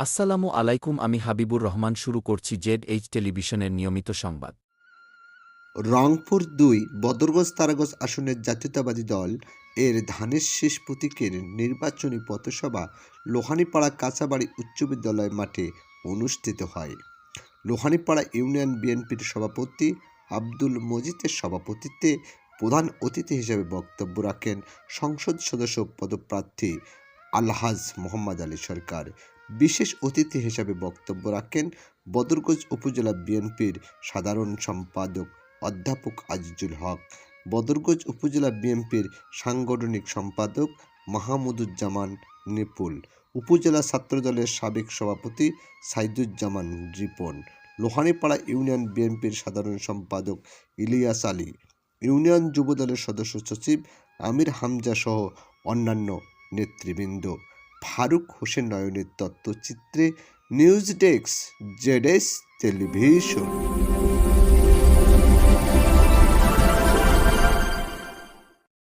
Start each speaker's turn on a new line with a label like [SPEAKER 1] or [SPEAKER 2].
[SPEAKER 1] আসসালামু আলাইকুম, আমি হাবিবুর রহমান। শুরু করছি জেড টেলিভিশনের নিয়মিত সংবাদ।
[SPEAKER 2] রংপুর-২ বদরগঞ্জ-তারাগঞ্জ আসনের জাতীয়তাবাদী দল এর ধানের শীষ প্রতীকের নির্বাচনী পথসভা লোহানীপাড়া কাঁচাবাড়ি উচ্চ বিদ্যালয় মাঠে অনুষ্ঠিত হয়। লোহানীপাড়া ইউনিয়ন বিএনপির সভাপতি আব্দুল মজিদের সভাপতিত্বে প্রধান অতিথি হিসেবে বক্তব্য রাখেন সংসদ সদস্য পদপ্রার্থী আলহাজ মোহাম্মদ আলী সরকার। বিশেষ অতিথি হিসেবে বক্তব্য রাখেন বদরগঞ্জ উপজেলা বিএনপির সাধারণ সম্পাদক অধ্যাপক আজিজুল হক, বদরগঞ্জ উপজেলা বিএনপির সাংগঠনিক সম্পাদক মাহমুদুজ্জামান নিপুল, উপজেলা ছাত্রদলের সাবেক সভাপতি সাইদুজ্জামান রিপন, লোহানীপাড়া ইউনিয়ন বিএনপির সাধারণ সম্পাদক ইলিয়াস আলী, ইউনিয়ন যুবদলের সদস্য সচিব আমির হামজা সহ অন্যান্য নেতৃবৃন্দ। ফারুক হোসেন নয়নের তথ্যচিত্রে নিউজ ডেস্ক, জেডএস টেলিভিশন।